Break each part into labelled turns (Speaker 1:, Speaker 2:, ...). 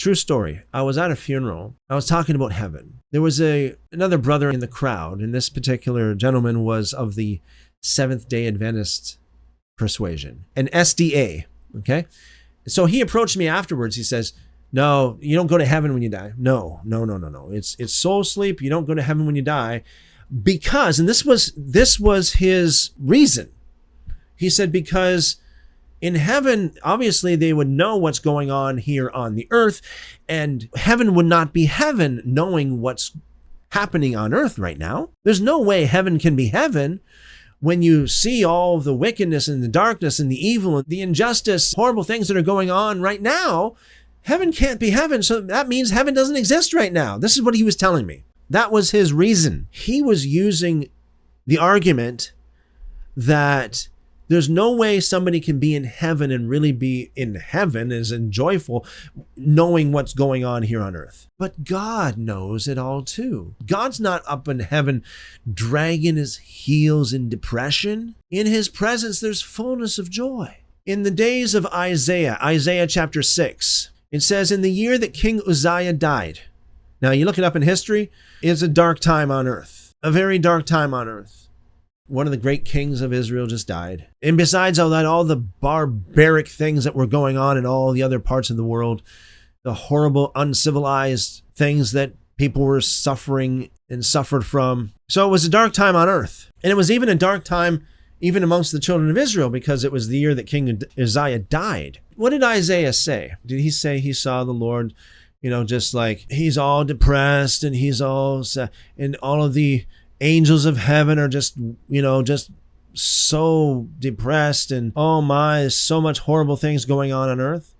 Speaker 1: True story. I was at a funeral. I was talking about heaven. There was another brother in the crowd, and this particular gentleman was of the Seventh-day Adventist persuasion, an SDA, okay? So he approached me afterwards. He says, no, you don't go to heaven when you die. No. It's soul sleep. You don't go to heaven when you die. Because, and this was his reason. He said, because in heaven, obviously they would know what's going on here on the earth, and heaven would not be heaven knowing what's happening on earth right now. There's no way heaven can be heaven when you see all the wickedness and the darkness and the evil and the injustice, horrible things that are going on right now. Heaven can't be heaven, so that means heaven doesn't exist right now. This is what he was telling me. That was his reason. He was using the argument that there's no way somebody can be in heaven and really be in heaven as in joyful, knowing what's going on here on earth. But God knows it all too. God's not up in heaven dragging his heels in depression. In his presence, there's fullness of joy. In the days of Isaiah chapter 6, it says, in the year that King Uzziah died. Now, you look it up in history, it's a dark time on earth, a very dark time on earth. One of the great kings of Israel just died. And besides all that, all the barbaric things that were going on in all the other parts of the world, the horrible, uncivilized things that people were suffering and suffered from. So it was a dark time on earth. And it was even a dark time even amongst the children of Israel, because it was the year that King Uzziah died. What did Isaiah say? Did he say he saw the Lord, just like he's all depressed and he's all sad, and all of the angels of heaven are just so depressed, and oh my, so much horrible things going on earth?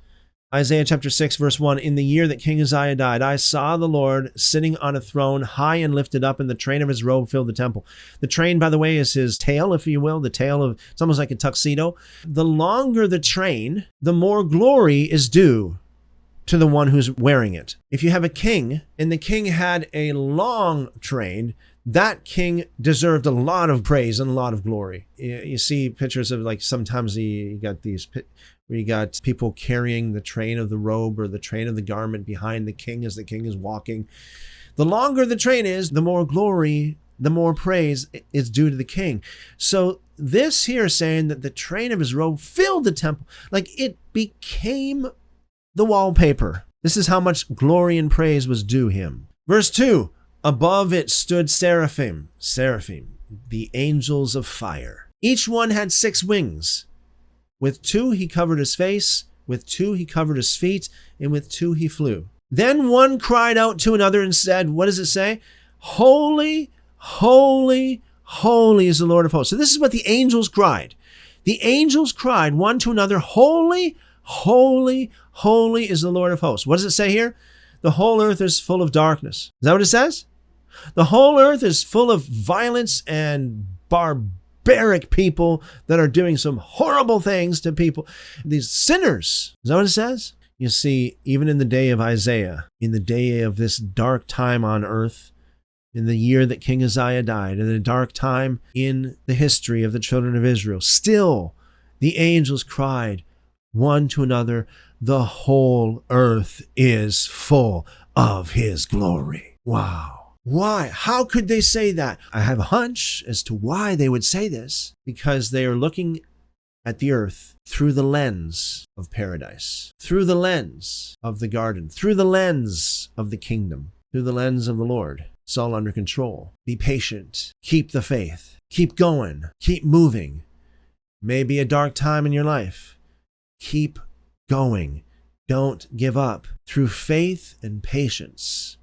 Speaker 1: Isaiah chapter 6, verse 1, in the year that King Uzziah died, I saw the Lord sitting on a throne, high and lifted up, and the train of his robe filled the temple. The train, by the way, is his tail, if you will, it's almost like a tuxedo. The longer the train, the more glory is due to the one who's wearing it. If you have a king, and the king had a long train, that king deserved a lot of praise and a lot of glory. You see pictures of, like, sometimes you got these where you got people carrying the train of the robe or the train of the garment behind the king as the king is walking. The longer the train is, the more glory, the more praise is due to the king. So this here saying that the train of his robe filled the temple, like it became the wallpaper. This is how much glory and praise was due him. Verse 2, above it stood seraphim, the angels of fire. Each one had 6 wings. With 2 he covered his face, with 2 he covered his feet, and with 2 he flew. Then one cried out to another and said, what does it say? Holy, holy, holy is the Lord of hosts. So this is what the angels cried. The angels cried one to another, holy, holy, holy is the Lord of hosts. What does it say here? The whole earth is full of darkness. Is that what it says? The whole earth is full of violence and barbaric people that are doing some horrible things to people. These sinners. Is that what it says? You see, even in the day of Isaiah, in the day of this dark time on earth, in the year that King Uzziah died, in the dark time in the history of the children of Israel, still the angels cried one to another, the whole earth is full of his glory. Wow. Why? How could they say that? I have a hunch as to why they would say this, because they are looking at the earth through the lens of paradise, through the lens of the garden, through the lens of the kingdom, through the lens of the Lord. It's all under control. Be patient. Keep the faith. Keep going. Keep moving. Maybe a dark time in your life. Keep going. Don't give up. Through faith and patience,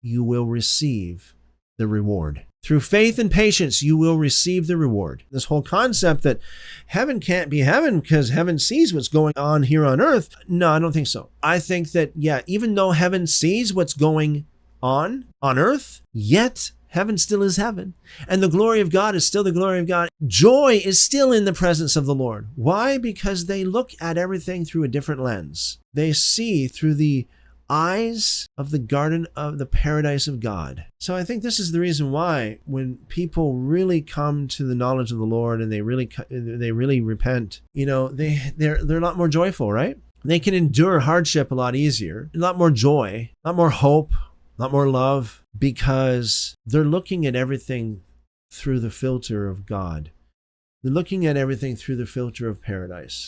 Speaker 1: you will receive the reward. Through faith and patience, you will receive the reward. This whole concept that heaven can't be heaven because heaven sees what's going on here on earth. No, I don't think so. I think that, even though heaven sees what's going on earth, yet heaven still is heaven. And the glory of God is still the glory of God. Joy is still in the presence of the Lord. Why? Because they look at everything through a different lens. They see through the eyes of the garden of the paradise of God. So I think this is the reason why when people really come to the knowledge of the Lord and they really repent, they're a lot more joyful, right? They can endure hardship a lot easier, a lot more joy, a lot more hope, a lot more love, because they're looking at everything through the filter of God. They're looking at everything through the filter of paradise.